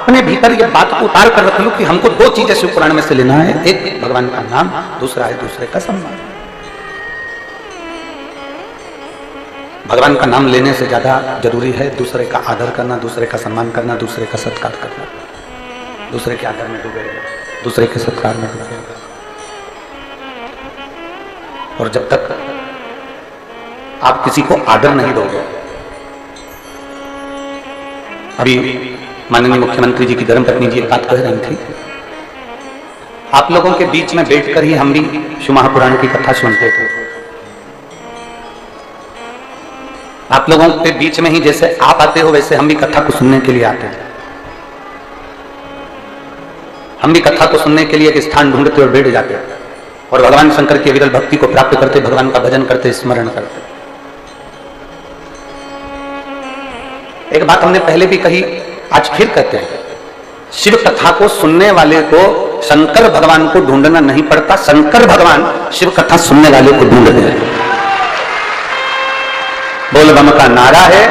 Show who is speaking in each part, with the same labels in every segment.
Speaker 1: अपने भीतर ये बात को उतार कर रख लो कि हमको दो चीजें शिव पुराण में से लेना है, एक भगवान का नाम, दूसरा है दूसरे का सम्मान। भगवान का नाम लेने से ज्यादा जरूरी है दूसरे का आदर करना, दूसरे का सम्मान करना, दूसरे का सत्कार करना। दूसरे के आदर में डूबे, दूसरे के सत्कार में डूबे। और जब तक आप किसी को आदर नहीं दोगे, अभी माननीय मुख्यमंत्री जी की धर्मपत्नी जी एक बात कह रही थी, आप लोगों के बीच में बैठकर ही हम भी शिव महापुराण की कथा सुनते थे। आप लोगों के बीच में ही जैसे आप आते हो वैसे हम भी कथा को सुनने के लिए आते हैं। हम भी कथा को सुनने के लिए एक स्थान ढूंढते और बैठ जाते हैं और भगवान शंकर की विरल भक्ति को प्राप्त करते, भगवान का भजन करते, स्मरण करते। एक बात हमने पहले भी कही, आज फिर कहते हैं, शिव कथा को सुनने वाले को शंकर भगवान को ढूंढना नहीं पड़ता, शंकर भगवान शिव कथा सुनने वाले को ढूंढते हैं। बोल बम का नारा है।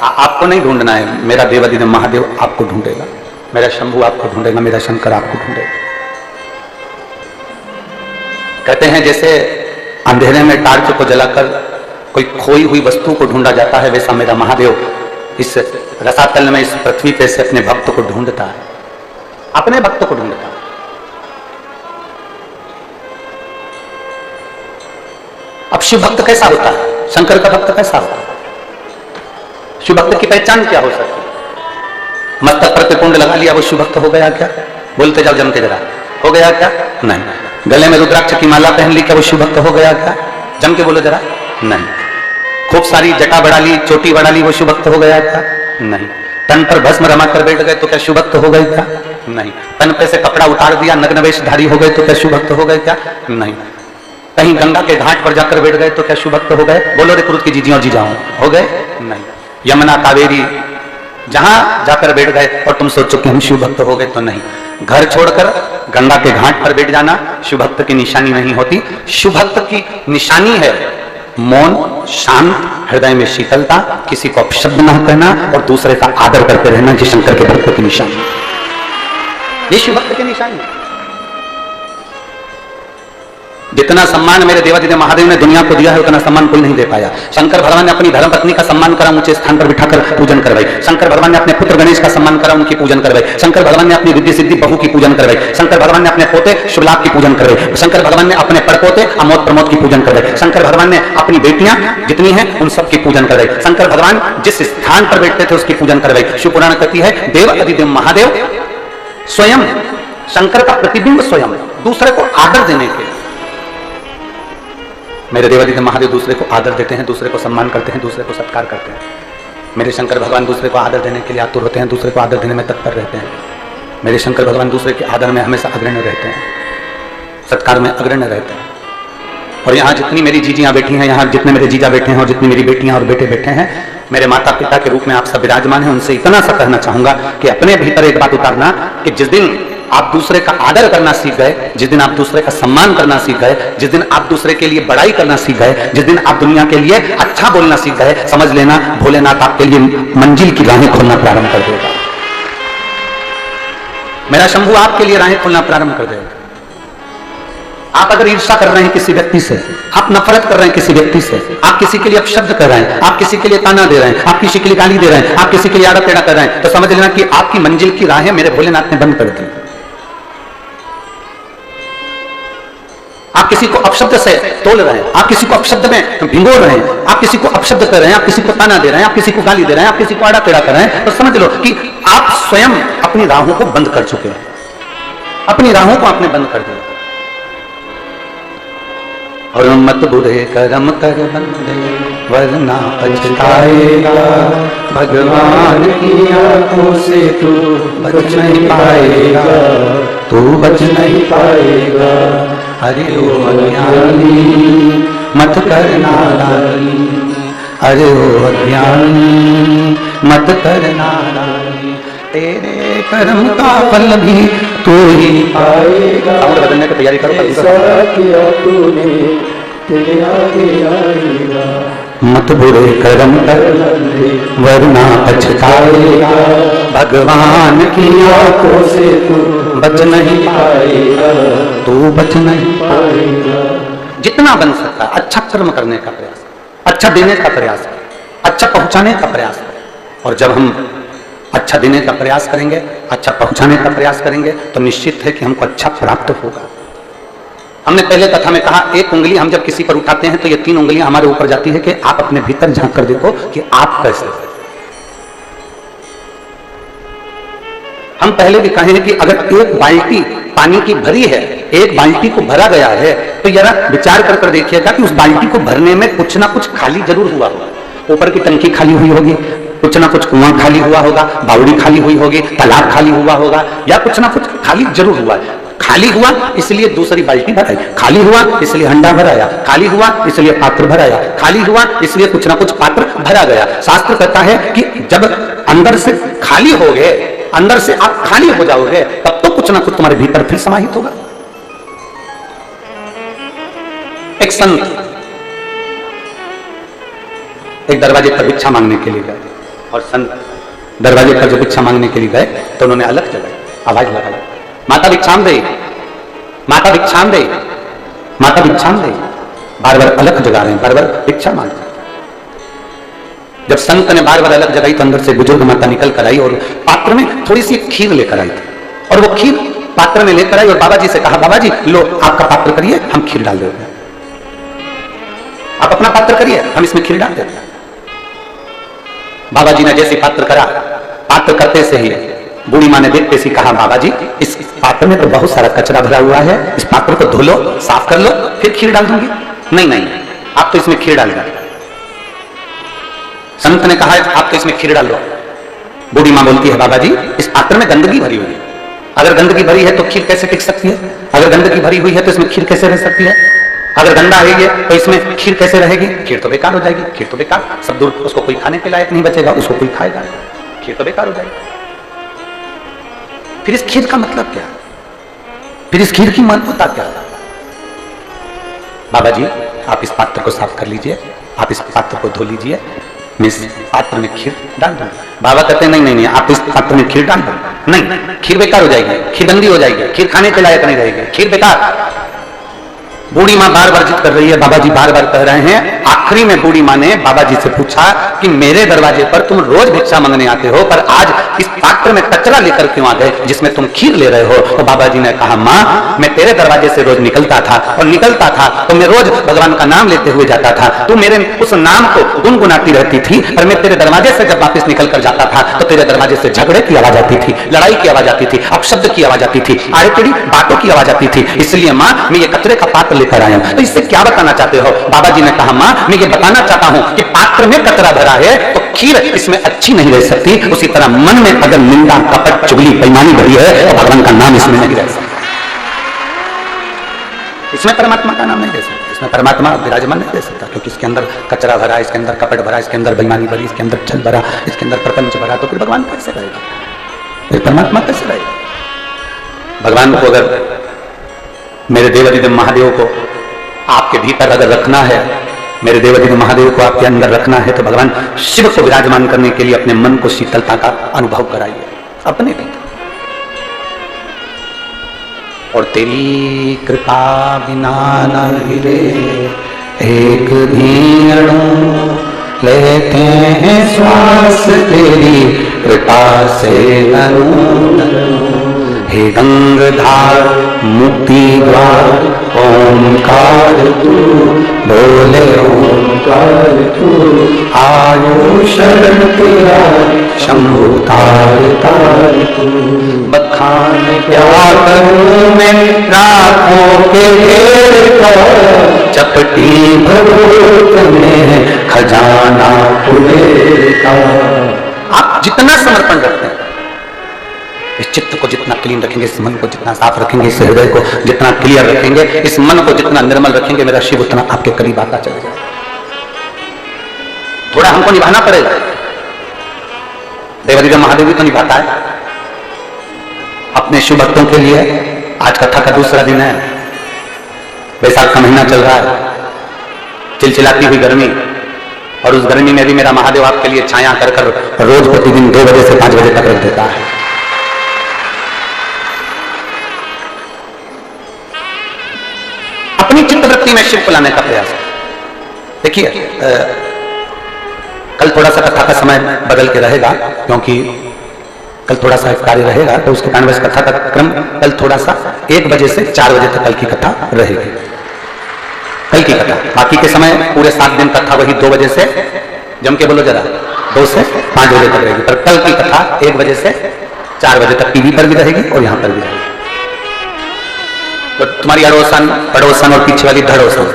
Speaker 1: आपको नहीं ढूंढना है, मेरा देवादिदेव महादेव आपको ढूंढेगा, मेरा शंभू आपको ढूंढेगा, मेरा शंकर आपको ढूंढेगा। कहते हैं जैसे अंधेरे में टार्च को जलाकर कोई खोई हुई वस्तु को ढूंढा जाता है, वैसा मेरा महादेव इस रसातल में, इस पृथ्वी पे से अपने भक्त को ढूंढता है, अपने भक्त को ढूंढता है। अब शिव भक्त कैसा होता है, शंकर का भक्त कैसा होता है? शिव भक्त की पहचान क्या हो सकती है? मस्तक पर कुंड लगा लिया वो शिव भक्त हो गया क्या? बोलते जाओ जमते जरा, हो गया क्या? नहीं। गले में रुद्राक्ष की माला पहन ली क्या वो शिव भक्त हो गया क्या? जम के बोलो जरा। नहीं। खूब सारी जटा बढ़ा ली, चोटी बढ़ा ली, वो शिव भक्त हो गया क्या? नहीं। तन पर भस्म रमा कर बैठ गए तो क्या शिव भक्त हो गए क्या? नहीं। तन पे से कपड़ा उतार दिया, नग्न वेशधारी हो गए तो क्या शिव भक्त हो गए क्या? नहीं। कहीं गंगा के घाट पर जाकर बैठ गए तो क्या शिव भक्त हो गए? बोलो रे क्रुत की जीजियों जीजाओं, हो गए? नहीं। यमुना कावेरी जहां जाकर बैठ गए और तुम सोचो कि हम शिव भक्त हो गए, तो नहीं। घर छोड़कर गंगा के घाट पर बैठ जाना शिव भक्त की निशानी नहीं होती। शिव भक्त की निशानी है मौन, शांत, हृदय में शीतलता, किसी को अपशब्द न कहना और दूसरे का आदर करते रहना। ये शंकर के भक्त की निशानी, ये शिव भक्त की निशानी। जितना सम्मान मेरे देवादिदेव महादेव ने दुनिया को दिया है उतना सम्मान कोई नहीं दे पाया। शंकर भगवान ने अपनी धर्मपत्नी का सम्मान करा, ऊंचे स्थान पर बिठाकर पूजन करवाई। शंकर भगवान ने अपने पुत्र गणेश का सम्मान करा, उनकी पूजन करवाई। शंकर भगवान ने अपनी रिद्धि सिद्धि बहू की पूजन करवाई। शंकर भगवान ने अपने पोते शुभलाभ की पूजन करवाई। शंकर भगवान ने अपने परपोते अमोद प्रमोद की पूजन करवाई। शंकर भगवान ने अपनी बेटियां जितनी हैं उन सब की पूजन करवाई। शंकर भगवान जिस स्थान पर बैठते थे उसकी पूजन करवाई। शिव पुराण कहती है देव अधिदेव महादेव स्वयं, शंकर का प्रतिबिंब स्वयं, दूसरे को आदर देने के लिए। मेरे देवादिदेव महादेव दूसरे को आदर देते हैं, दूसरे को सम्मान करते हैं, दूसरे को सत्कार करते हैं। मेरे शंकर भगवान दूसरे को आदर देने के लिए आतुर होते हैं, दूसरे को आदर देने में तत्पर रहते हैं। मेरे शंकर भगवान दूसरे के आदर में हमेशा अग्रणी रहते हैं, सत्कार में अग्रणी रहते हैं। और यहाँ जितनी मेरी जीजियां बैठी हैं, यहाँ जितने मेरे जीजा बैठे हैं और जितनी मेरी बेटियां और बेटे बैठे हैं, मेरे माता पिता के रूप में आप सब विराजमान हैं। उनसे इतना सा कहना चाहूंगा कि अपने भीतर एक बात उतारना कि जिस दिन आप दूसरे का आदर करना सीख गए, जिस दिन आप दूसरे का सम्मान करना सीख गए, जिस दिन आप दूसरे के लिए बड़ाई करना सीख गए, जिस दिन आप दुनिया के लिए अच्छा बोलना सीख गए, समझ लेना भोलेनाथ आपके लिए मंजिल की राहें खोलना प्रारंभ कर देगा। मेरा शंभू आपके लिए राहें खोलना प्रारंभ कर देगा। आप अगर ईर्ष्या कर रहे हैं किसी व्यक्ति से, आप नफरत कर रहे हैं किसी व्यक्ति से, आप किसी के लिए अपशब्द कर रहे हैं, आप किसी के लिए ताना दे रहे हैं, आप किसी के लिए गाली दे रहे हैं, आप किसी के लिए आड़ा टेढ़ा कर रहे हैं, तो समझ लेना कि आपकी मंजिल की राहें मेरे भोलेनाथ ने बंद कर दी। आप किसी को अपशब्द से तोल रहे हैं, आप किसी को अपशब्द में भिगो रहे हैं, आप किसी को अपशब्द कर रहे हैं, आप किसी को ताना दे रहे हैं, आप किसी को गाली दे रहे हैं, आप किसी को आड़ा टेढ़ा कर रहे हैं, तो समझ लो कि आप स्वयं अपनी राहों को बंद कर चुके हैं, अपनी राहों को आपने बंद कर दिया। और मत बुरे कर्म कर बंदे वरना पछताएगा, भगवान की आंखों से तू बच नहीं पाएगा, तू बच नहीं पाएगा। अरे ओ अज्ञानी मत करना नादानी, अरे ओ अज्ञानी मत करना नादानी, तेरे कर्म का फल भी तू ही पाएगा। साउंड बदलने की तैयारी करो।
Speaker 2: ऐसा किया तूने तेरे आगे आएगा,
Speaker 1: मत बुरे कर्म कर वरना पछताएगा, भगवान की आंखों से तू बच नहीं पाएगा, तू बच नहीं पाएगा। जितना बन सकता अच्छा कर्म करने का प्रयास, अच्छा देने का प्रयास, अच्छा पहुंचाने का प्रयास। और जब हम अच्छा देने का प्रयास करेंगे, अच्छा पहुंचाने का प्रयास करेंगे, तो निश्चित है कि हमको अच्छा प्राप्त होगा। हमने पहले कथा में कहा, एक उंगली हम जब किसी पर उठाते हैं तो ये 3 उंगलियां हमारे ऊपर जाती है कि आप अपने भीतर झांक कर देखो कि आप कैसे हो। हम पहले भी कहे हैं कि अगर एक बाल्टी पानी की भरी है, एक बाल्टी को भरा गया है, तो जरा विचार कर देखिएगा कि उस बाल्टी को भरने में कुछ ना कुछ खाली जरूर हुआ होगा। ऊपर की टंकी खाली हुई होगी, कुछ ना कुछ कुआं खाली हुआ होगा, बावड़ी खाली हुई होगी, तालाब खाली हुआ होगा, या कुछ ना कुछ खाली जरूर हुआ है। खाली हुआ इसलिए दूसरी बाल्टी भराई, खाली हुआ इसलिए हंडा भराया, खाली हुआ इसलिए पात्र भराया, खाली हुआ इसलिए कुछ ना कुछ पात्र भरा गया। शास्त्र कहता है कि जब अंदर से खाली हो गए, अंदर से आप खाली हो जाओगे, तब तो कुछ ना कुछ तुम्हारे भीतर फिर समाहित होगा। एक संत एक दरवाजे पर भिक्षा मांगने के लिए गए, और संत दरवाजे पर जो भिक्षा मांगने के लिए गए तो उन्होंने अलग जगह आवाज लगाई, माता भिक्षाम दे, माता भिक्षाम दे, माता भिक्षाम दे। बार बार अलग जगा रहे हैं, बार बार भिक्षा मांग रहे। जब संत ने बार बार अलग जगाई तो अंदर से बुजुर्ग माता निकल कर आई और पात्र में थोड़ी सी खीर लेकर आई थी, और वो खीर पात्र में लेकर आई और बाबा जी से कहा, बाबा जी लो आपका पात्र करिए, हम खीर डाल देते हैं। आप अपना पात्र करिए, हम इसमें खीर डाल देते हैं। बाबा जी ने जैसे पात्र करा, पात्र करते से ही बूढ़ी माँ ने देखते सी कहा, बाबा जी इस पात्र में तो बहुत सारा कचरा भरा हुआ है, इस पात्र को धो लो, साफ कर लो, फिर खीर डाल दूंगी। नहीं नहीं, आप तो इसमें खीर डाल दो। संत ने कहा, आप तो इसमें खीर डाल दो। बूढ़ी माँ बोलती है, बाबा जी इस पात्र में गंदगी भरी हुई है, अगर गंदगी भरी है तो खीर कैसे टिक सकती है? अगर गंदगी भरी हुई है तो इसमें खीर कैसे रह सकती है? अगर गंदा है ये तो इसमें खीर कैसे रहेगी? खीर तो बेकार हो जाएगी, खीर तो बेकार, सब दूर, उसको कोई खाने के लायक नहीं बचेगा, उसको कोई खाएगा, खीर तो बेकार हो जाएगी। फिर इस खीर का मतलब क्या? फिर इस खीर की महत्वता क्या? बाबा जी आप इस पात्र को साफ कर लीजिए, आप इस पात्र को धो लीजिए, मैं इस पात्र में खीर डाल दूंगा। बाबा कहते हैं, नहीं नहीं नहीं, आप इस पात्र में खीर डाल दो। नहीं, खीर बेकार हो जाएगी, खीर गंदी हो जाएगी, खीर खाने के लायक नहीं रहेगी, खीर बेकार। बूढ़ी माँ बार बार जिद कर रही है, बाबा जी बार बार कह रहे हैं। आखिरी में बूढ़ी माँ ने बाबा जी से पूछा कि मेरे दरवाजे पर तुम रोज भिक्षा मांगने आते हो, पर आज इस पात्र में कचरा लेकर क्यों आ गए जिसमें तुम खीर ले रहे हो? तो बाबा जी ने कहा, माँ मैं तेरे दरवाजे से रोज निकलता था, और निकलता था तो मैं रोज भगवान का नाम लेते हुए जाता था, तू मेरे उस नाम को गुनगुनाती रहती थी, और मैं तेरे दरवाजे से जब वापस निकल कर जाता था तो तेरे दरवाजे से झगड़े की आवाज आती थी, लड़ाई की आवाज आती थी, अपशब्द की आवाज आती थी, आड़े टेढ़ी बातों की आवाज आती थी, इसलिए माँ मैं ये कचरे का पात्र लेकर आया। तो इससे क्या बताना चाहते हो? बाबा जी ने कहा, मां मैं ये बताना चाहता हूं कि पात्र में कचरा भरा है तो खीर इसमें अच्छी नहीं रह सकती, उसी तरह मन में अगर निंदा, कपट, चुगली, बेईमानी भरी है तो भगवान का नाम इसमें नहीं रह सकता, इसमें परमात्मा का नाम नहीं दे सकता, इसमें परमात्मा विराजमान नहीं दे सकता, क्योंकि इसके अंदर कचरा भरा, इसके अंदर कपट भरा, इसके अंदर बेईमानी भरी, इसके अंदर छल भरा, इसके अंदर प्रपंच भरा, तो फिर भगवान कैसे रहेगा? फिर परमात्मा कैसे रहेगा? भगवान को अगर, मेरे देवाधिदेव महादेव को आपके भीतर अगर रखना है, मेरे देवाधिदेव महादेव को आपके अंदर रखना है, तो भगवान शिव को विराजमान करने के लिए अपने मन को शीतलता का अनुभव कराइए अपने भीतर। और तेरी कृपा बिना न हिले एक भी अणु, लेते हैं श्वास तेरी कृपा से अनु। हे गंगाधार मुक्ति द्वार ओंकार तू, बोले ओंकार तू, आयु शरण तेरा शंभु तार तार तू। बखान क्या करूं मैं राखों के घेर का, चपटी भरोत में खजाना खुले का। आप जितना समर्पण रखते हैं, इस चित्त को जितना क्लीन रखेंगे, इस मन को जितना साफ रखेंगे, इस हृदय को जितना क्लियर रखेंगे, इस मन को जितना निर्मल रखेंगे, मेरा शिव उतना आपके करीब आता चलेगा। थोड़ा हमको निभाना पड़ेगा, देवाधिदेव महादेव भी तो निभाता है अपने शिव भक्तों के लिए। आज कथा का दूसरा दिन है, वैशाख का महीना चल रहा है, चिलचिलाती हुई गर्मी, और उस गर्मी में भी मेरा महादेव आपके लिए छाया कर कर रोज प्रतिदिन 2 बजे से 5 बजे तक रख देता है। अपनी चित्तवृत्ति में शिव को लाने का प्रयास। देखिए कल थोड़ा सा कथा का समय बदल के रहेगा, क्योंकि कल थोड़ा सा कार्य रहेगा, तो उसके कारण कथा का क्रम कल थोड़ा सा 1 बजे से 4 बजे तक कल की कथा रहेगी। कल की कथा, बाकी के समय पूरे 7 दिन कथा वही 2 बजे से, जम के बोलो जरा, 2 से 5 बजे तक रहेगी। पर कल की कथा 1 बजे से 4 बजे तक टीवी पर भी रहेगी और यहां पर भी रहेगी। तो तुम्हारी अड़ोसन पड़ोसन और पीछे वाली धड़ोसन,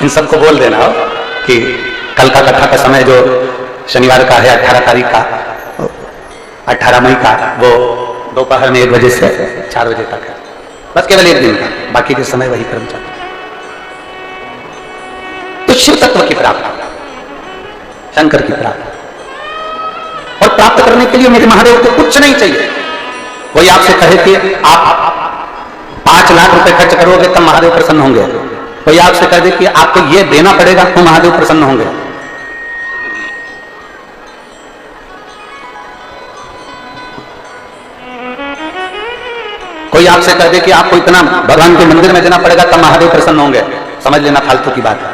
Speaker 1: इन सबको बोल देना हो कि कल का कथा का समय जो शनिवार का है 18 तारीख का, 18 मई का, वो दोपहर में 1 बजे से 4 बजे तक है। बस केवल 1 दिन का, बाकी के समय वही कर्म चलता। तो शिव तत्व की प्राप्ति, शंकर की प्राप्ति, और प्राप्त करने के लिए मेरे महादेव को कुछ नहीं चाहिए। वही आपसे कहे कि आप 5 लाख रुपए खर्च करोगे तब महादेव प्रसन्न होंगे, कोई आपसे कह दे कि आपको ये देना पड़ेगा तो महादेव प्रसन्न होंगे। कोई आपसे कह दे कि आपको इतना भगवान के मंदिर में देना पड़ेगा तब महादेव प्रसन्न होंगे, समझ लेना फालतू की बात है।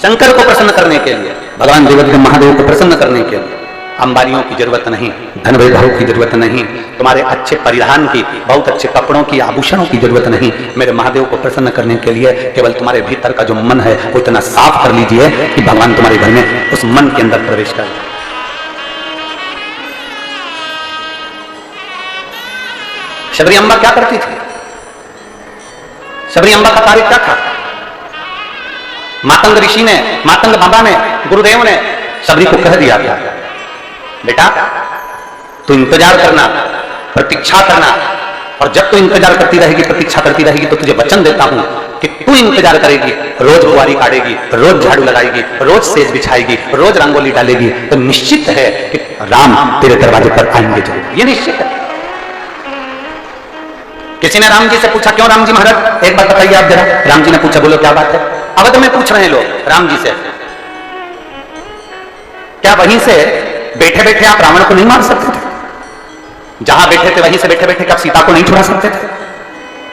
Speaker 1: शंकर को प्रसन्न करने के लिए, भगवान देवदेव महादेव को प्रसन्न करने के लिए अंबानियों की जरूरत नहीं, धन वैभव की जरूरत नहीं, तुम्हारे अच्छे परिधान की, बहुत अच्छे कपड़ों की, आभूषणों की जरूरत नहीं। मेरे महादेव को प्रसन्न करने के लिए केवल तुम्हारे भीतर का जो मन है वो इतना साफ कर लीजिए कि भगवान तुम्हारे घर में उस मन के अंदर प्रवेश कर। शबरी अम्बा क्या करती थी? शबरी अम्बा का कार्य क्या था? मातंग ऋषि ने, मातंग बाबा ने, गुरुदेव ने शबरी को कह दिया था, बेटा तू इंतजार करना, प्रतीक्षा करना, और जब तू इंतजार करती रहेगी, प्रतीक्षा करती रहेगी, तो तुझे वचन देता हूं कि तू इंतजार करेगी, रोज बुआरी काटेगी, रोज झाड़ू लगाएगी, रोज सेज बिछाएगी, रोज रंगोली डालेगी, तो निश्चित है कि राम तेरे दरवाजे पर आएंगे जरूर। ये निश्चित है। किसी ने राम जी से पूछा, क्यों राम जी महाराज, एक बात बताइए आप जरा। राम जी ने पूछा, बोलो क्या बात है। अवध में पूछ रहे हैं लोग राम जी से, क्या वहीं से बैठे बैठे आप रावण को नहीं मार सकते थे? जहां बैठे थे वहीं से बैठे बैठे आप सीता को नहीं छुड़ा सकते थे?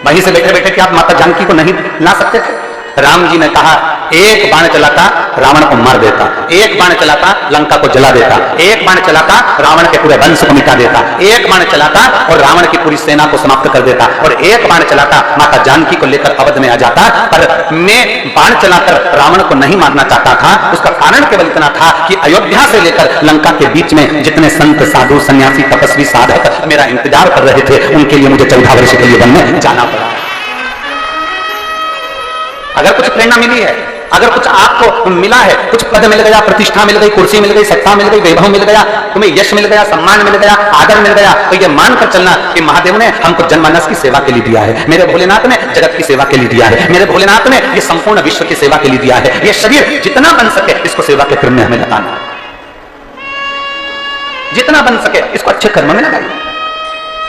Speaker 1: वहीं से बैठे बैठे कि आप माता जानकी को नहीं ला सकते थे? राम जी ने कहा, एक बाण चलाता रावण को मार देता, एक बाण चलाता लंका को जला देता, एक बाण चलाता रावण के पूरे वंश को मिटा देता, एक बाण चलाता और रावण की पूरी सेना को समाप्त कर देता, और एक बाण चलाता माता जानकी को लेकर अवध में आ जाता। पर मैं बाण चलाकर रावण को नहीं मारना चाहता था। उसका कारण केवल इतना था कि अयोध्या से लेकर लंका के बीच में जितने संत साधु सन्यासी तपस्वी साधक मेरा इंतजार कर रहे थे, उनके लिए मुझे 14 वर्ष के लिए वन में जाना पड़ा। अगर कुछ प्रेरणा मिली है, अगर कुछ आपको मिला है, कुछ पद मिल गया, प्रतिष्ठा मिल गई, कुर्सी मिल गई, सत्ता मिल गई, वैभव मिल गया, तुम्हें यश मिल गया, सम्मान मिल गया, आदर मिल गया, तो ये मानकर चलना कि महादेव ने हमको जनमानस की सेवा के लिए दिया है, मेरे भोलेनाथ ने जगत की सेवा के लिए दिया है, मेरे भोलेनाथ ने ये संपूर्ण विश्व की सेवा के लिए दिया है। ये शरीर जितना बन सके इसको सेवा के क्रम में हमें लगाना, जितना बन सके इसको अच्छे कर्म में लगाइए।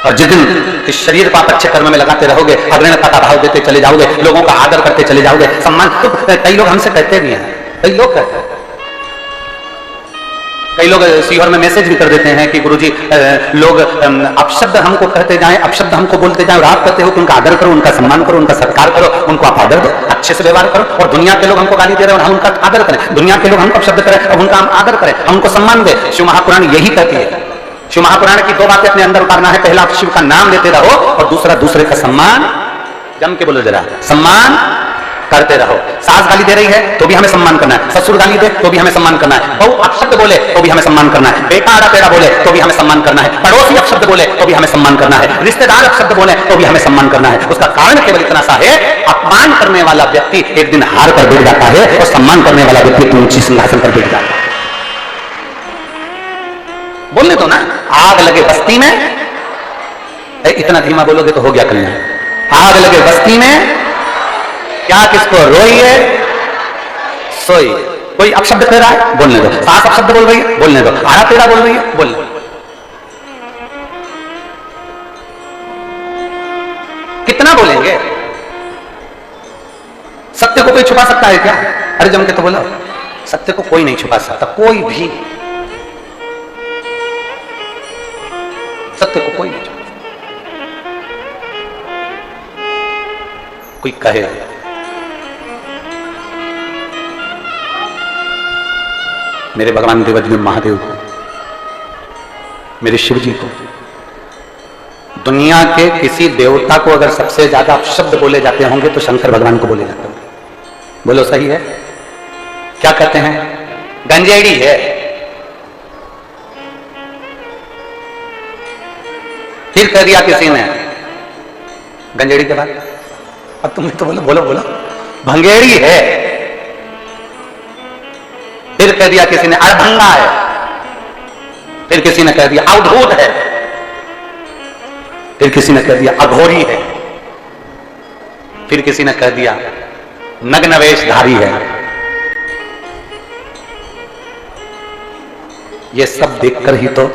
Speaker 1: और जिस दिन इस शरीर को आप अच्छे कर्म में लगाते रहोगे, अग्रणता का भाव देते चले जाओगे, लोगों का आदर करते चले जाओगे, सम्मान, तो कई लोग हमसे कहते भी हैं, कई लोग कहते हैं, कई लोग सीहोर में मैसेज भी कर देते हैं कि गुरुजी लोग अपशब्द हमको कहते जाएं, अपशब्द हमको बोलते जाएं, और आप कहते हो कि उनका आदर करो, उनका सम्मान करो, उनका सत्कार करो, उनको आप आदर दो, अच्छे से व्यवहार करो। और दुनिया के लोग हमको गाली दे रहे हैं और हम उनका आदर करें, दुनिया के लोग हमको अपशब्द करें और उनका हम आदर करें, हम उनको सम्मान दें। शिव महापुराण यही कहती है। शिव महापुराण की 2 बातें अपने अंदर उतारना है, पहला शिव का नाम लेते रहो, और दूसरा दूसरे का सम्मान, जम के बोलो जरा, सम्मान करते रहो। सास गाली दे रही है तो भी हमें सम्मान करना है, ससुर गाली दे तो भी हमें सम्मान करना है, बहू अपशब्द बोले तो भी हमें सम्मान करना है, बेटा आड़ा टेढ़ा बोले तो भी हमें सम्मान करना है, पड़ोसी अपशब्द बोले तो भी हमें सम्मान करना है, रिश्तेदार अपशब्द बोले तो भी हमें सम्मान करना है। उसका कारण केवल इतना सा है, अपमान करने वाला व्यक्ति एक दिन हार कर बैठ जाता है और सम्मान करने वाला व्यक्ति ऊंची सिंहासन पर बैठ जाता है। बोलने दो ना, आग लगे बस्ती में, इतना धीमा बोलोगे तो हो गया कल्याण। आग लगे बस्ती में, क्या किसको रोइए सोइए। कोई अपशब्द कह रहा है, बोलने दो। सास अपशब्द बोल रही है, बोलने दो। आड़ा टेढ़ा बोल रही है, बोलने दो। कितना बोलेंगे? सत्य को कोई छुपा सकता है क्या? अरे जम के तो बोलो, सत्य को कोई नहीं छुपा सकता, कोई भी सत्य को कोई नहीं छुपा। कोई कहे मेरे भगवान देवाधिदेव महादेव को, मेरे शिव जी को, दुनिया के किसी देवता को अगर सबसे ज्यादा शब्द बोले जाते होंगे तो शंकर भगवान को बोले जाते होंगे। बोलो सही है? क्या कहते हैं? गंजेड़ी है। फिर कह दिया किसी ने गंजेड़ी के बाद, अब तुम तो बोलो बोलो बोलो, भंगेड़ी है। फिर कह दिया किसी ने अड़भंगा है। फिर किसी ने कह दिया अवधूत है। फिर किसी ने कह दिया अघोरी है। फिर किसी ने कह दिया नग्न वेशधारी है। ये सब देखकर ही तो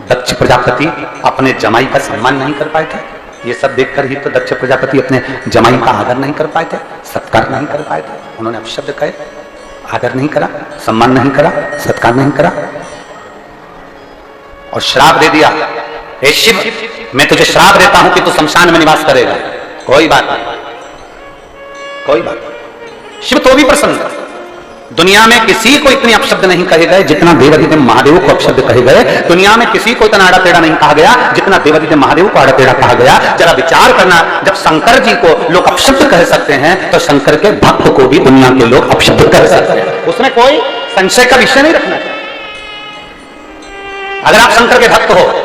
Speaker 1: दक्ष प्रजापति अपने जमाई का सम्मान नहीं कर पाए थे। ये सब देखकर ही तो दक्ष प्रजापति अपने जमाई का आदर नहीं कर पाए थे, सत्कार नहीं कर पाए थे। उन्होंने अपशब्द कहे, आदर नहीं करा, सम्मान नहीं करा, सत्कार नहीं करा और श्राप दे दिया, हे शिव मैं तुझे श्राप देता हूं कि तू शमशान में निवास करेगा। कोई बात नहीं, कोई बात नहीं। शिव तो भी प्रसन्न। दुनिया में किसी को इतने अपशब्द नहीं कहे गए जितना देवाधिदेव महादेव को अपशब्द कहे गए। दुनिया में किसी को इतना आड़ा टेढ़ा नहीं कहा गया जितना देवाधिदेव महादेव को आड़ा टेढ़ा कहा गया। जरा विचार करना, जब शंकर जी को लोग अपशब्द कह सकते हैं तो शंकर के भक्त को भी दुनिया के लोग अपशब्द कह सकते हैं। उसमें कोई संशय का विषय नहीं रखना। अगर आप शंकर के भक्त हो,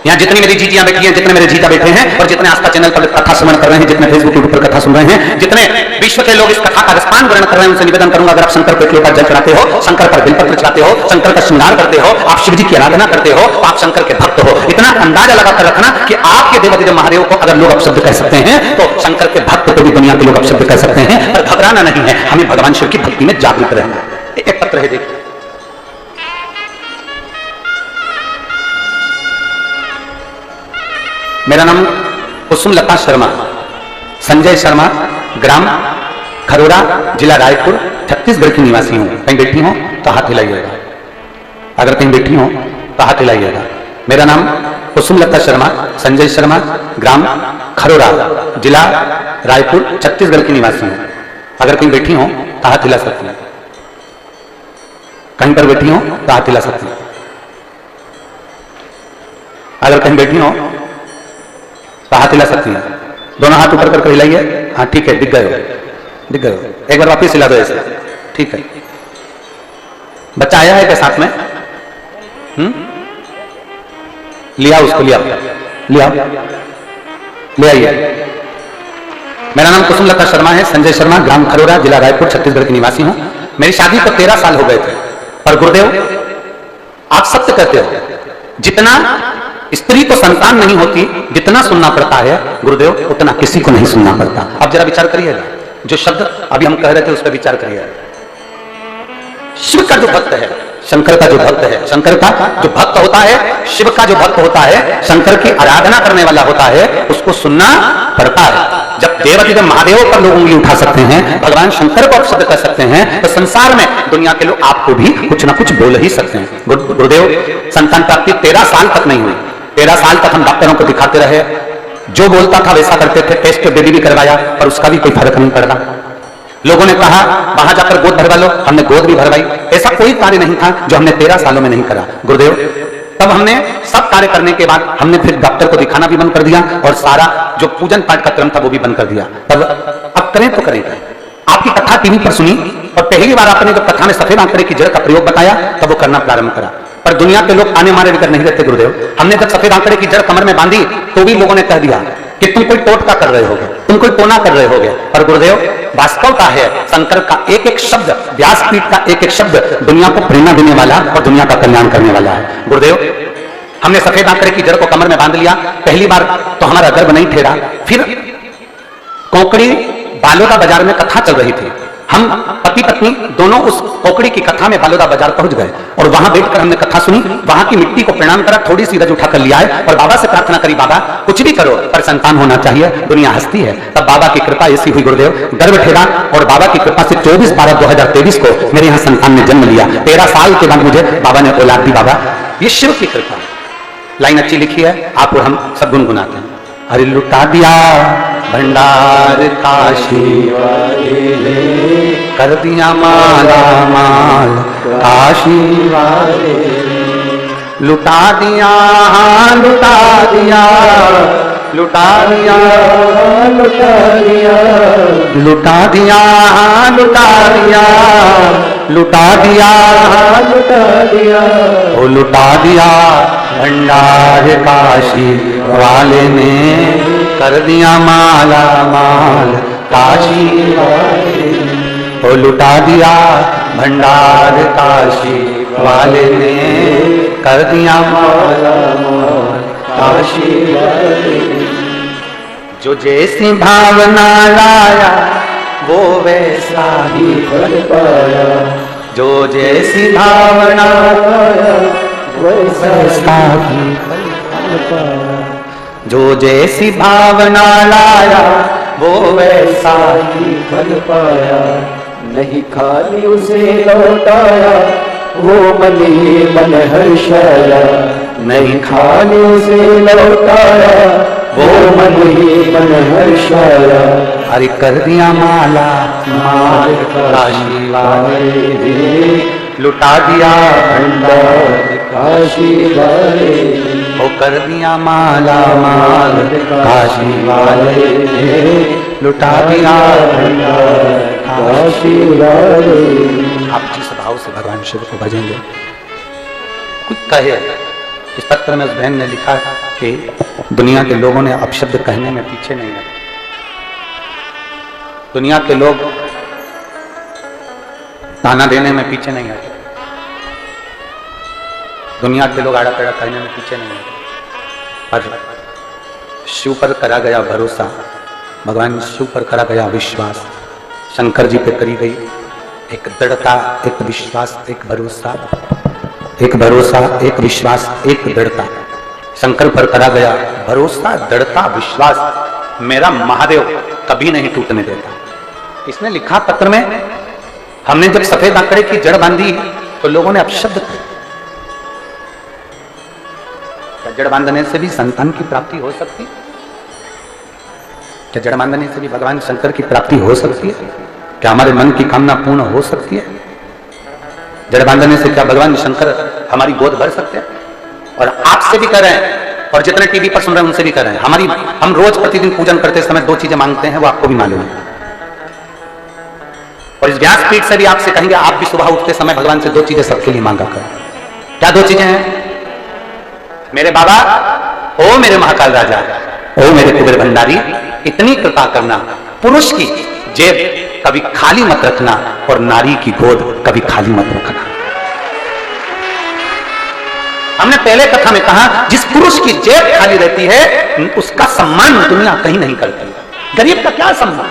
Speaker 1: यहाँ जितनी मेरी जीजियां बैठी हैं, जितने मेरे जीजा बैठे हैं और जितने आस्था चैनल पर कथा श्रवण कर रहे हैं, जितने फेसबुक यूट्यूब पर कथा सुन रहे हैं, जितने विश्व के लोग इस कथा का रसपान ग्रहण कर रहे हैं, उनसे निवेदन करूंगा, अगर आप शंकर पर जल चढ़ाते हो, शंकर पर बिलपत्र चढ़ाते हो, शंकर का श्रृंगार करते हो, आप शिव जी की आराधना करते हो, तो आप शंकर के भक्त हो। इतना अंदाजा लगाकर रखना कि आपके देवाधिदेव महादेव को अगर लोग अपशब्द कह सकते हैं तो शंकर के भक्त को भी दुनिया के लोग अपशब्द कह सकते हैं। पर घबराना नहीं है, हमें भगवान शिव की भक्ति में जागरूक रहना। एक पत्र है, देखिए मेरा नाम कुसुमलता शर्मा, संजय शर्मा, ग्राम खरोड़ा, जिला रायपुर, छत्तीसगढ़ की निवासी हूं। कहीं बैठी हो तो हाथ हिलाइएगा, अगर कहीं बैठी हो तो हाथ हिलाइएगा। मेरा नाम कुसुमलता शर्मा, संजय शर्मा, ग्राम खरोड़ा, जिला रायपुर, छत्तीसगढ़ की निवासी हूं। अगर कहीं बैठी हो तो हाथ हिला सकती हैं, कहीं पर बैठी हो तो हाथ हिला सकती हैं। अगर कहीं बैठी हो हाथ हिला सकती हैं, दोनों हाथ ऊपर करके हिलाइए। हाँ ठीक है, दिख गए हो, दिख गए हो। एक बार वापिस हिला दो ऐसे, ठीक है। बच्चा आया है क्या साथ में? लिया उसको, लिया लिया ले आइए। मेरा नाम कुसुमलता शर्मा है, संजय शर्मा, ग्राम खरोड़ा, जिला रायपुर, छत्तीसगढ़ की निवासी हूं। मेरी शादी को 13 साल हो गए थे, पर गुरुदेव आप सत्य कहते हो, जितना स्त्री को संतान नहीं होती जितना सुनना पड़ता है गुरुदेव उतना किसी को नहीं सुनना पड़ता। अब जरा विचार करिएगा, जो शब्द अभी हम कह रहे थे उस पर विचार करिएगा। शिव का जो भक्त है, शंकर का जो भक्त है, शंकर का जो भक्त होता है, शिव का जो भक्त होता है, शंकर की आराधना करने वाला होता है, उसको सुनना पड़ता है। जब देवाधिदेव महादेव पर लोग उंगली उठा सकते हैं, भगवान शंकर को अपशब्द कर सकते हैं, तो संसार में दुनिया के लोग आपको भी कुछ ना कुछ बोल ही सकते हैं। गुरुदेव संतान प्राप्ति 13 साल तक नहीं हुई। 13 साल तक हम डॉक्टरों को दिखाते रहे, जो बोलता था वैसा करते थे, टेस्ट बेबी भी करवाया पर उसका भी कोई फर्क नहीं पड़ा। लोगों ने कहा वहां जाकर गोद भरवा लो, हमने गोद भी भरवाई। ऐसा कोई कार्य नहीं था जो हमने 13 सालों में नहीं करा गुरुदेव। तब हमने सब कार्य करने के बाद हमने फिर डॉक्टर को दिखाना भी बंद कर दिया और सारा जो पूजन पाठ का क्रम था वो भी बंद कर दिया। तब अब करें तो करें। आपकी कथा टीवी पर सुनी और पहली बार आपने जब कथा में सफेद आंकड़े की जड़ का प्रयोग बताया तब वो करना प्रारंभ करा, पर दुनिया के लोग आने मारे बिकर नहीं रहते गुरुदेव। हमने जब सफेद आंकड़े की जड़ कमर में बांधी तो भी लोगों ने कह दिया कि तुम कोई टोटका कर रहे होगे, तुम कोई टोना कर रहे होगे। पर गुरुदेव वास्तवता है, शंकर का एक एक शब्द, व्यासपीठ का एक एक शब्द दुनिया को प्रेरणा देने वाला और दुनिया का कल्याण करने वाला है। गुरुदेव हमने सफेद आंकड़े की जड़ को कमर में बांध लिया, पहली बार तो हमारा गर्भ नहीं ठेरा। फिर कोकड़ी बालोदा बाजार में कथा चल रही थी, हम पति पत्नी दोनों उस पोकड़ी की कथा में बालोदा बाजार पहुंच गए और वहां बैठकर हमने कथा सुनी। वहां की मिट्टी को प्रणाम करा, थोड़ी सी रज उठाकर लिया है और बाबा से प्रार्थना करी, बाबा कुछ भी करो पर संतान होना चाहिए, दुनिया हंसती है। तब बाबा की कृपा ऐसी हुई गुरुदेव, गर्भ ठेला और बाबा की कृपा से 24/12/2023 को मेरे यहाँ संतान ने जन्म लिया। 13 साल के बाद मुझे बाबा ने औलाद दी। बाबा ये शिव की कृपा। लाइन अच्छी लिखी है, आप और हम सब गुनगुनाते हैं। अरे लुटा दिया भंडार काशी वाले, कर दिया माला माल काशी वाले, लुटा दिया लुटा दिया लुटा दिया लुटा दिया लुटा दिया लुटा दिया लुटा दिया लुटा दिया ओ लुटा दिया भंडार काशी वाले ने, कर दिया माला माल काशी वाले, ओ लुटा दिया भंडार काशी वाले ने, कर दिया माला माल काशी वाले। जो जैसी भावना लाया वो वैसा ही फल पाया, जो जैसी भावना लाया वैसा ही फल पाया, जो जैसी भावना लाया वो वैसा ही फल पाया, नहीं खाली उसे लौटाया वो मन ही मन हर्षाया, नहीं खाली उसे लौटाया वो मन ही मन हर्षाया। अरे कर दिया माला माल काशी वाले, लुटा दिया भंडार काशी वाले, ओ कर दिया माला माल काशी वाले, लुटा दिया भंडार काशी वाले। आप जिस भाव से भगवान शिव को भजेंगे, कुछ कहे। इस पत्र में उस बहन ने लिखा कि दुनिया के लोगों ने अपशब्द कहने में पीछे नहीं है। दुनिया के लोग ताना देने में पीछे नहीं है। दुनिया के लोग आड़ा टेढ़ा कहने में पीछे नहीं है। पर शिव पर करा गया भरोसा, भगवान शिव पर करा गया विश्वास, शंकर जी पे करी गई एक दृढ़ता, एक विश्वास, एक भरोसा, एक भरोसा, एक विश्वास, एक दृढ़ता। शंकर पर करा गया भरोसा, दृढ़ता, विश्वास, मेरा महादेव कभी नहीं टूटने देता। इसने लिखा पत्र में, हमने जब सफेद आंकड़े की जड़ बांधी तो लोगों ने अपशब्द किया। क्या जड़ बांधने से भी संतान की प्राप्ति हो सकती? क्या जड़ बांधने से भी भगवान शंकर की प्राप्ति हो सकती है? क्या हमारे मन की कामना पूर्ण हो सकती है? जड़ बांधने से क्या भगवान शंकर हमारी गोद भर सकते हैं? और आपसे भी कर रहे हैं और जितने टीवी पर सुन रहे हैं उनसे भी कर रहे हैं। हम रोज प्रतिदिन पूजन करते समय 2 चीजें मांगते हैं, वो आपको भी मालूम है। और इस व्यासपीठ से भी आपसे कहेंगे, आप भी सुबह उठते समय भगवान से 2 चीजें सबके लिए मांगा करें। क्या 2 चीजें हैं? मेरे बाबा, ओ मेरे महाकाल राजा, ओ मेरे कुबेर भंडारी, इतनी कृपा करना, पुरुष की जेब कभी खाली मत रखना और नारी की गोद कभी खाली मत रखना। हमने पहले कथा में कहा, जिस पुरुष की जेब खाली रहती है उसका सम्मान दुनिया कहीं नहीं करती। गरीब का क्या सम्मान?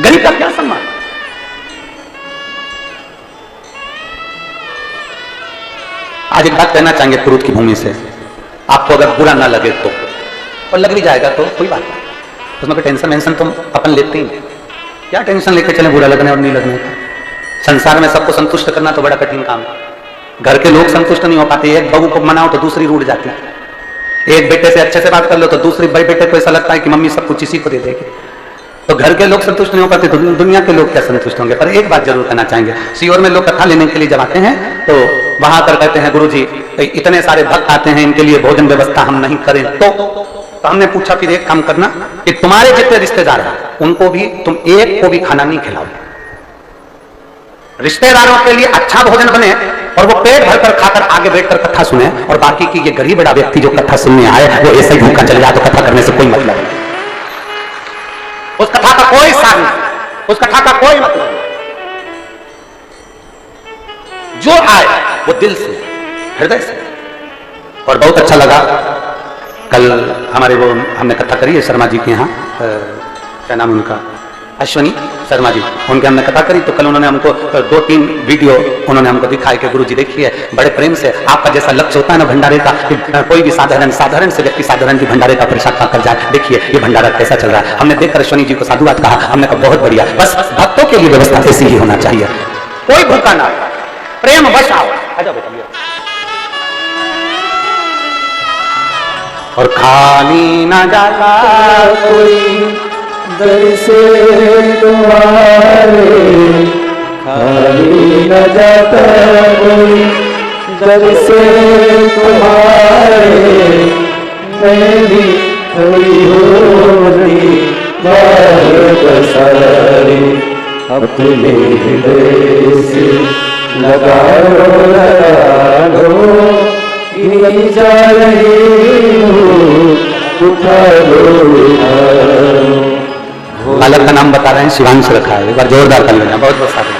Speaker 1: गरीब का क्या सम्मान? आज एक बात कहना चाहेंगे क्रोध की भूमि से, आपको अगर बुरा ना लगे तो, और लग भी जाएगा तो कोई बात नहीं, उसमें कोई टेंशन वेंशन तो अपन लेते ही नहीं। क्या टेंशन लेके चले बुरा लगने और नहीं लगने का? संसार में सबको संतुष्ट करना तो बड़ा कठिन काम है। घर के लोग संतुष्ट नहीं हो पाते। एक बहू को मनाओ तो दूसरी रूठ जाती है। एक बेटे से अच्छे से बात कर लो तो दूसरी बड़े बेटे को ऐसा लगता है कि मम्मी सब कुछ इसी को दे देगी। तो घर के लोग संतुष्ट नहीं हो पाते तो दुनिया के लोग क्या संतुष्ट होंगे? पर एक बात जरूर कहना चाहेंगे, सीहोर में लोग कथा लेने के लिए जब आते हैं तो वहां आकर कहते हैं, गुरुजी इतने सारे भक्त आते हैं, इनके लिए भोजन व्यवस्था हम नहीं करें तो हमने पूछा, फिर एक काम करना कि तुम्हारे जितने रिश्तेदार हैं उनको भी तुम एक को भी खाना नहीं खिलाओ। रिश्तेदारों के लिए अच्छा भोजन बने और वो पेट भरकर खाकर आगे बैठकर कथा सुने, और बाकी की ये गरीब बड़ा व्यक्ति जो कथा सुनने आए वो ऐसे ही भूखा चले जाए तो कथा करने से कोई मतलब नहीं। उस कथा का कोई सार नहीं, उस कथा का कोई मतलब नहीं। जो आए वो दिल से, हृदय से। और बहुत अच्छा लगा कल हमारे वो हमने कथा करी है शर्मा जी के यहाँ, क्या नाम उनका, अश्वनी शर्मा जी, उनके हमने कथा करी। तो कल उन्होंने हमको 2-3 वीडियो उन्होंने हमको दिखाए कि गुरु जी देखिए बड़े प्रेम से, आपका जैसा लक्ष्य होता है ना भंडारे का, कोई भी साधारण से व्यक्ति साधारण भी भंडारे का प्रसाद खाकर जाए, देखिए ये भंडारा कैसा चल रहा है। हमने देखकर अश्वनी जी को साधुवाद कहा, हमने कहा बहुत बढ़िया, बस भक्तों के लिए व्यवस्था ऐसी ही होना चाहिए, कोई भूखा ना, प्रेम बस आओ। और खाली ना जाता कोई
Speaker 2: दर से तुम्हारे, खाली न जाता कोई दर से तुम्हारे, मैं भी खड़ी होती बात सारी, अपने हृदय से लगा लो, गिरी जा रही हूँ, उठा लो।
Speaker 1: बालक का नाम बता रहे हैं, शिवांश रखा है, एक बार जोरदार कर लेना, बहुत बहुत साधन।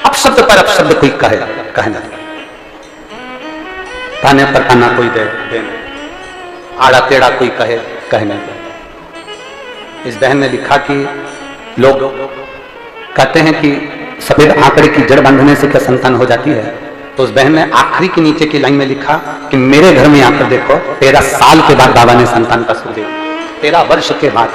Speaker 1: अपशब्द पर अपशब्द कोई कहना, ताने पर ताना कोई दे, आड़ा टेढ़ा कोई कहने। इस बहन ने लिखा कि लोग कहते हैं कि सफेद आंकड़े की जड़ बांधने से क्या संतान हो जाती है, तो उस बहन ने आखिरी के नीचे की लाइन में लिखा कि मेरे घर में आकर देखो, 13 साल के बाद बाबा ने संतान का सुख दिया, 13 वर्ष के बाद।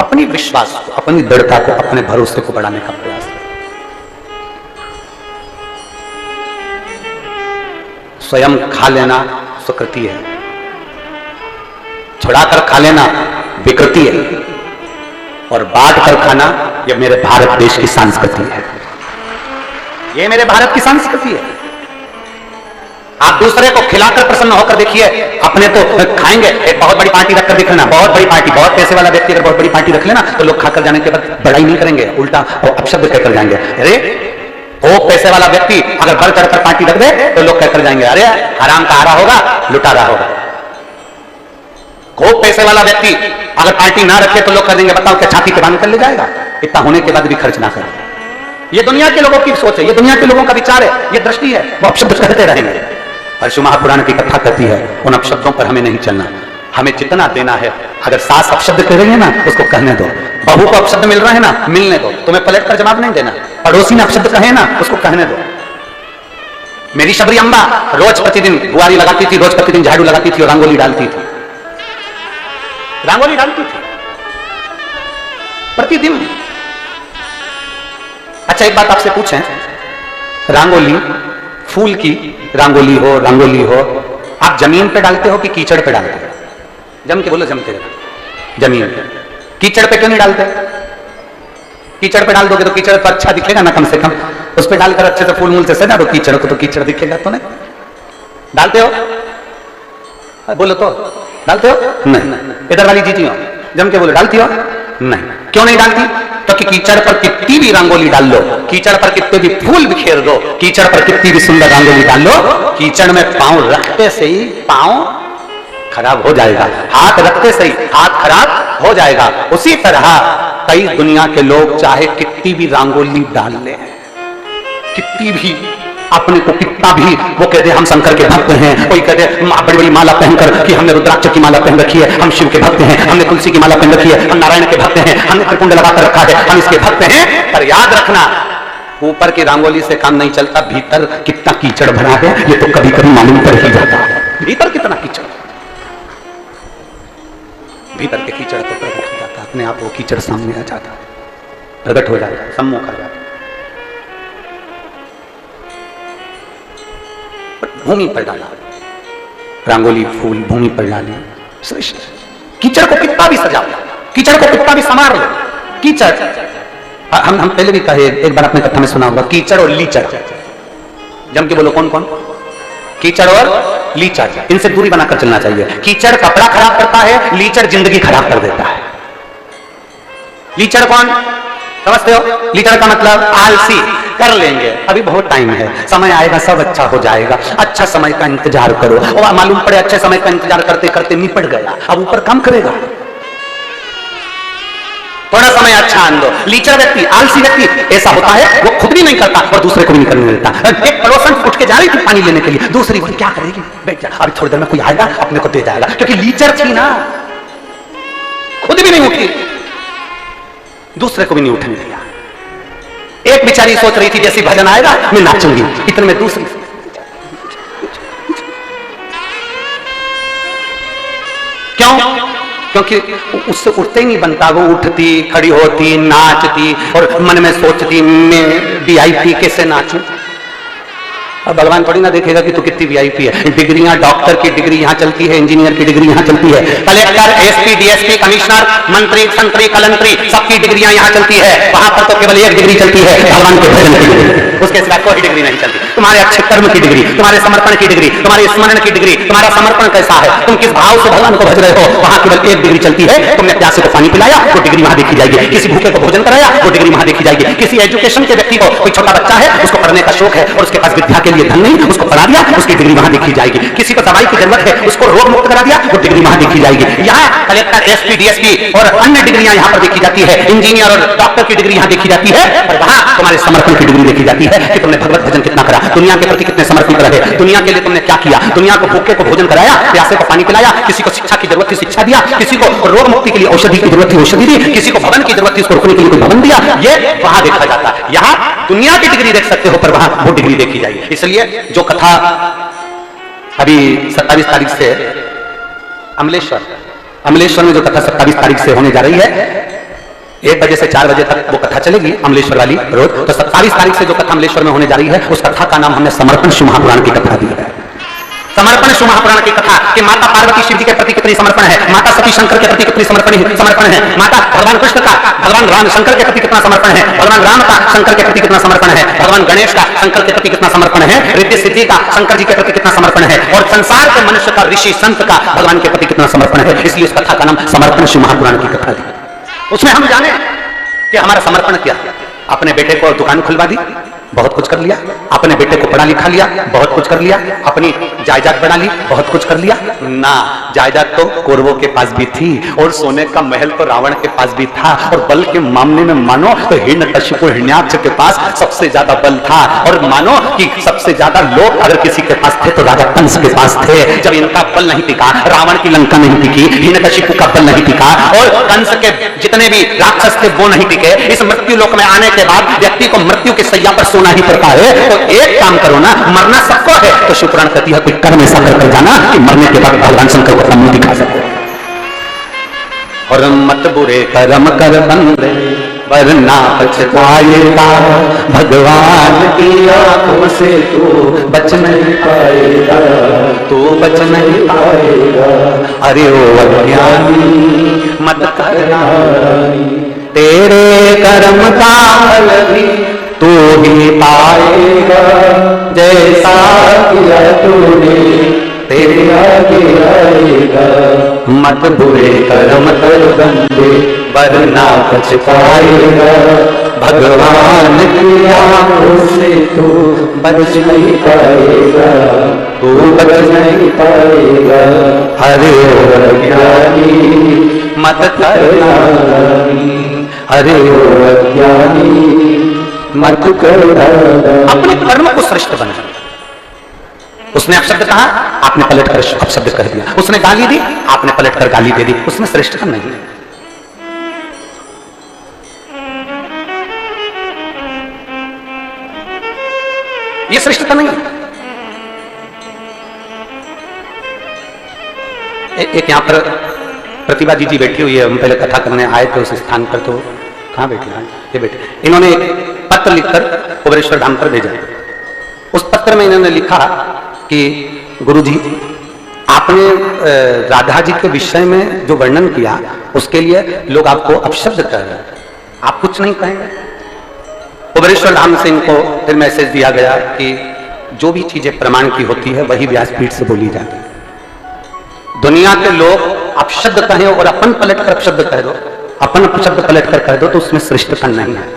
Speaker 1: अपनी विश्वास को, अपनी दृढ़ता को, अपने भरोसे को बढ़ाने का प्रयास करें। स्वयं खा लेना सुकृति है, छुड़ाकर खा लेना विकृति है, और बांट कर खाना यह मेरे भारत देश की संस्कृति है, ये मेरे भारत की संस्कृति है। आप दूसरे को खिलाकर प्रसन्न होकर देखिए, अपने तो खाएंगे। एक बहुत बड़ी पार्टी रखकर दिख लेना, बहुत बड़ी पार्टी, बहुत पैसे वाला व्यक्ति अगर बहुत बड़ी पार्टी रख लेना तो लोग खाकर जाने के बाद बड़ाई नहीं करेंगे, उल्टा वो अपशब्द कहकर जाएंगे। अरे वो पैसे वाला व्यक्ति अगर बढ़ चढ़कर पार्टी रख दे तो लोग कहकर जाएंगे, अरे हराम का आ रहा होगा, लुटा रहा होगा। खूब पैसे वाला व्यक्ति अगर पार्टी ना रखे तो लोग कह देंगे, बताओ क्या छाती के बांध कर ले जाएगा, इतना होने के बाद भी खर्च ना करे। ये दुनिया के लोगों की सोच है, ये दुनिया के लोगों का विचार है, ये दृष्टि है, वो अपशब्द कहते रहेंगे। परशु महापुराण की कथा कहती है, उन अपशब्दों पर हमें नहीं चलना, हमें जितना देना है। अगर सास अपशब्द कह रही है ना, उसको कहने दो। बहू को अपशब्द मिल रहा है ना, मिलने दो, तुम्हें पलट कर जवाब नहीं देना। पड़ोसी ने अपशब्द कहे ना, उसको कहने दो। मेरी शबरी अम्बा रोज प्रतिदिन बुआरी लगाती थी, रोज प्रतिदिन झाड़ू लगाती थी और रंगोली डालती थी, रंगोली डालती थी प्रतिदिन। अच्छा एक बात आपसे पूछें, रंगोली फूल की रंगोली हो, आप जमीन पे डालते हो कि कीचड़ पे डालते हो? जम के बोलो, जमते जमीन पे। कीचड़ पे क्यों नहीं डालते? कीचड़ पे डाल दोगे तो कीचड़ तो अच्छा दिखेगा ना, कम से कम उस पे डालकर अच्छे से फूल मूल से सजा दो कीचड़ को, तो कीचड़ दिखेगा तो नहीं। डालते हो? बोलो तो डालते हो? नहीं। इधर वाली जीती हो, जम के बोलो, डालती हो? नहीं। क्यों नहीं डालती? क्योंकि कीचड़ पर कितनी भी रंगोली डाल लो, कीचड़ पर कितने भी फूल बिखेर दो, कीचड़ पर कितनी भी सुंदर रंगोली डाल लो, कीचड़ में पांव रखते से ही पांव खराब हो जाएगा, हाथ रखते से ही हाथ खराब हो जाएगा। उसी तरह कई दुनिया के लोग चाहे कितनी भी रंगोली डाल ले, कितनी भी अपने को कितना भी वो कहते हम शंकर के भक्त हैं, कोई कहते बड़ी बड़ी माला पहनकर कि हमने रुद्राक्ष की माला पहन रखी है, हम शिव के भक्त हैं, हमने तुलसी की माला पहन रखी है, हम नारायण के भक्त हैं, हमने त्रिपुंड लगाकर रखा है, हम इसके भक्त हैं। पर याद रखना, ऊपर की रंगोली से काम नहीं चलता, भीतर कितना कीचड़ भरा है ये तो कभी कभी मालूम पड़ ही जाता है। भीतर कितना कीचड़, भीतर के कीचड़ को प्रकट हो जाता, अपने आप वो कीचड़ सामने आ जाता, प्रकट हो जाता, सम्मुख आ जाता। भूमि पर डाला रंगोली, फूल भूमि पर डाले, श्रेष्ठ। कीचड़ को कितना भी सजा लो, कीचड़ को कितना भी संवार लो, कीचड़ हम पहले भी कहे, एक बार अपने कथा में सुना होगा, कीचड़ और लीचड़। जम के बोलो, कौन कौन? कीचड़ और लीचड़, इनसे दूरी बनाकर चलना चाहिए। कीचड़ कपड़ा खराब करता है, लीचड़ जिंदगी खराब कर देता है। लीचड़ कौन समझते हो? लीचड़ का मतलब आलसी, कर लेंगे, अभी बहुत टाइम है, समय आएगा सब अच्छा हो जाएगा, अच्छा समय का इंतजार करो। और मालूम पड़े अच्छे समय का इंतजार करते करते निपट गया, अब ऊपर काम करेगा। थोड़ा समय अच्छा आन दो। लीचर व्यक्ति, आलसी व्यक्ति ऐसा होता है, वो खुद भी नहीं करता और दूसरे को भी नहीं करने देता। एक पड़ोसन उठ के जा रही थी पानी लेने के लिए, दूसरी बोली क्या करेगी, बैठ जा, अभी थोड़ी देर में कोई आएगा अपने को दे जाएगा, क्योंकि लीचर थी ना, खुद भी नहीं उठी, दूसरे को भी नहीं उठने दिया। एक बेचारी सोच रही थी जैसी भजन आएगा मैं नाचूंगी, इतने में दूसरी, क्यों? क्योंकि उससे उठते ही नहीं बनता। वो उठती, खड़ी होती, नाचती और मन में सोचती मैं वीआईपी कैसे नाचूं। अब भगवान थोड़ी ना देखेगा कि तू कितनी वीआईपी है। डिग्रियां, डॉक्टर की डिग्री यहाँ चलती है, इंजीनियर की डिग्री यहाँ चलती है, कलेक्टर, एसपी, डीएसपी, कमिश्नर, मंत्री, संतरी, कलंतरी, सबकी डिग्रियां यहाँ चलती है। वहां पर तो केवल एक डिग्री चलती है, भगवान के भजन की डिग्री, उसके सिवा कोई डिग्री नहीं चलती। तुम्हारे अच्छे कर्म की डिग्री, तुम्हारे समर्पण की डिग्री, तुम्हारे स्मरण की डिग्री, तुम्हारा समर्पण कैसा है, तुम किस भाव से भगवान को भज रहे हो, वहां केवल एक डिग्री चलती है। तुमने प्यासे को पानी पिलाया, वो डिग्री वहां देखी जाएगी। किसी भूखे को भोजन कराया, वो डिग्री वहां देखी जाएगी। किसी एजुकेशन के व्यक्ति को, कोई छोटा बच्चा है, उसको पढ़ने का शौक है और उसके पास विद्या के लिए धन नहीं, उसको पढ़ा दिया, उसकी डिग्री वहां देखी जाएगी। किसी को दवाई की जरूरत है, उसको रोग मुक्त करा दिया, वो डिग्री वहां देखी जाएगी। यहाँ कलेक्टर, एसपी, डीएसपी और अन्य डिग्रियां यहाँ पर देखी जाती है, इंजीनियर और डॉक्टर की डिग्री यहाँ देखी जाती है, और वहां तुम्हारे समर्पण की डिग्री देखी जाती है कि तुमने भगवत भजन कितना करा, दुनिया के प्रति कितने समर्पित रहे, दुनिया के लिए तुमने क्या किया, दुनिया को भूखे को भोजन कराया, प्यासे को पानी पिलाया, किसी को शिक्षा की जरूरत थी शिक्षा दिया, किसी को रोग मुक्ति के लिए औषधि की जरूरत थी औषधि दी, किसी को भवन की जरूरत थी उसको रुकने के लिए कोई भवन दिया। ये वहां देखा जाता है। यहाँ दुनिया की डिग्री देख सकते हो, पर वहां वो डिग्री देखी जाएगी। इसलिए जो कथा अभी 27 तारीख से अमलेश्वर में जो कथा 27 तारीख से होने जा रही है, 1 बजे से 4 बजे तक वो कथा चलेगी अमलेश्वर वाली रोज। तो 27 तारीख से जो कथा अमलेश्वर में होने जा रही है, उस कथा का नाम हमने समर्पण शिव महापुराण की कथा दी है। समर्पण शिव महापुराण की कथा कि माता पार्वती शिव जी के प्रति कितनी समर्पण है, माता सती शंकर के प्रति कितनी समर्पण है, माता भगवान कृष्ण का भगवान राम शंकर के प्रति कितना समर्पण है, भगवान राम का शंकर के प्रति कितना समर्पण है, भगवान गणेश का शंकर के प्रति कितना समर्पण है, रिद्धि सिद्धि का शंकर जी के प्रति कितना समर्पण है, और संसार के मनुष्य का, ऋषि संत का भगवान के प्रति कितना समर्पण है। इसलिए इस कथा का नाम समर्पण शिव महापुराण की कथा दी। उसमें हम जाने कि हमारा समर्पण क्या है। अपने बेटे को दुकान खुलवा दी, बहुत कुछ कर लिया, अपने बेटे को पढ़ा लिखा लिया, बहुत कुछ कर लिया, अपनी जायदाद बना ली, बहुत कुछ कर लिया ना। जायदाद तो कौरवों के पास भी थी और सोने का महल तो रावण के पास भी था, और बल के मामले में मानो तो हिरण्यकशिपु हिरण्याक्ष के पास सबसे ज्यादा बल था, और मानो कि सबसे ज्यादा लोग अगर किसी के पास थे तो राजा कंस के पास थे। जब इनका बल नहीं टिका, रावण की लंका नहीं टिकी, हिरण्यकशिपु का बल नहीं टिका, और कंस के जितने भी राक्षस थे वो नहीं टिके, इस मृत्यु लोक में आने के बाद व्यक्ति को मृत्यु की सैया पर नहीं पड़ता है। तो एक काम करो ना, मरना सबको है, तो शिवपुराण कहती है कोई कर्म ऐसा कर जाना कि मरने के बाद भगवान शंकर को अपना मुंह दिखा सके। और मत बुरे कर्म कर बंदे वरना पछताएगा, भगवान की आंखों से तू बच नहीं पाएगा, तू बच नहीं पाएगा। अरे ओ अज्ञानी मत करना, तेरे कर्म का फल भी तू ही पाएगा, जैसा किया तूने तेरे आगे आएगा। मत बुरे कर्म कर बंदे वरना पछताएगा, भगवान की आंखों से तू बच नहीं पाएगा, तू बच नहीं पाएगा। हरे ओ अज्ञानी मत करना, हरे ओ अज्ञानी मत करना। अपने कर्म को श्रेष्ठ बना। उसने अपशब्द कहा, आपने पलटकर अपशब्द कह दिया। उसने गाली दी, आपने पलटकर गाली दे दी। उसमें श्रेष्ठता नहीं। ये श्रेष्ठता नहीं। एक यहां पर प्रतिभा जी बैठी हुई है। हम पहले कथा करने आए थे उस स्थान पर, तो कहां बैठे हैं ये बैठे। इन्होंने एक पत्र लिखकर कुबेरेश्वर धाम पर भेजा। उस पत्र में इन्होंने लिखा कि गुरुजी, आपने राधा जी के विषय में जो वर्णन किया उसके लिए लोग आपको अपशब्द कह रहे हैं, आप कुछ नहीं कहेंगे। कुबेरेश्वर धाम से इनको फिर मैसेज दिया गया कि जो भी चीजें प्रमाण की होती है वही व्यासपीठ से बोली जाती है। दुनिया के लोग अपशब्द कहें और अपन पलट कर अपशब्द कह दो, अपन अपशब्द पलट कर कह दो, तो उसमें श्रेष्ठता नहीं है।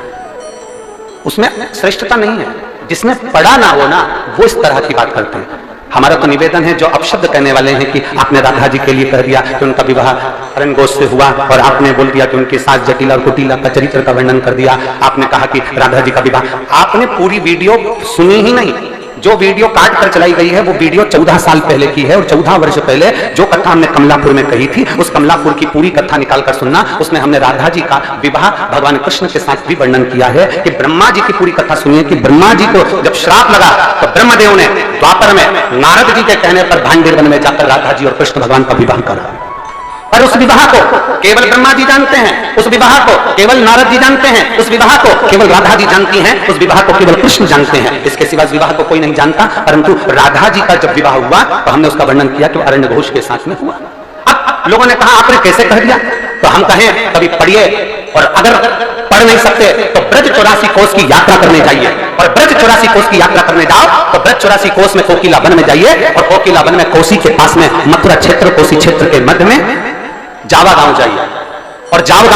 Speaker 1: उसमें श्रेष्ठता नहीं है। जिसमें पढ़ा ना हो ना वो इस तरह की बात करते हैं। हमारा तो निवेदन है, जो अपशब्द कहने वाले हैं कि आपने राधा जी के लिए कह दिया कि उनका विवाह अरण्य घोष से हुआ, और आपने बोल दिया कि उनके साथ जटिला और कुटिला का चरित्र का वर्णन कर दिया, आपने कहा कि राधा जी का विवाह, आपने पूरी वीडियो सुनी ही नहीं। जो वीडियो काट कर चलाई गई है वो वीडियो 14 साल पहले की है, और 14 वर्ष पहले जो कथा हमने कमलापुर में कही थी उस कमलापुर की पूरी कथा निकाल कर सुनना। उसमें हमने राधा जी का विवाह भगवान कृष्ण के साथ भी वर्णन किया है कि ब्रह्मा जी की पूरी कथा सुनिए कि ब्रह्मा जी को जब श्राप लगा तो ब्रह्मदेव ने द्वापर में नारद जी के कहने पर भांडीर वन में जाकर राधा जी और कृष्ण भगवान का विवाह करा। पर उस विवाह को केवल ब्रह्मा जी जानते हैं, उस विवाह को केवल नारद जी जानते हैं, उस विवाह को केवल राधा जी जानती हैं, उस विवाह को केवल कृष्ण जानते हैं। इसके सिवा विवाह को कोई नहीं जानता। परंतु राधा जी का जब विवाह हुआ तो हमने उसका वर्णन किया कि अरण्य घोष के साथ में हुआ। अब लोगों ने कहा आपने कैसे कह दिया, तो हम कहें कभी पढ़िए, और अगर पढ़ नहीं सकते तो ब्रज 84 कोस की यात्रा करने जाइए, और ब्रज 84 कोस की यात्रा करने जाओ तो ब्रज 84 कोस में कोकिला वन में जाइए, और कोकिला वन में कोसी के पास में मथुरा क्षेत्र, कोसी क्षेत्र के मध्य में जावा गांव जाइए, और जावा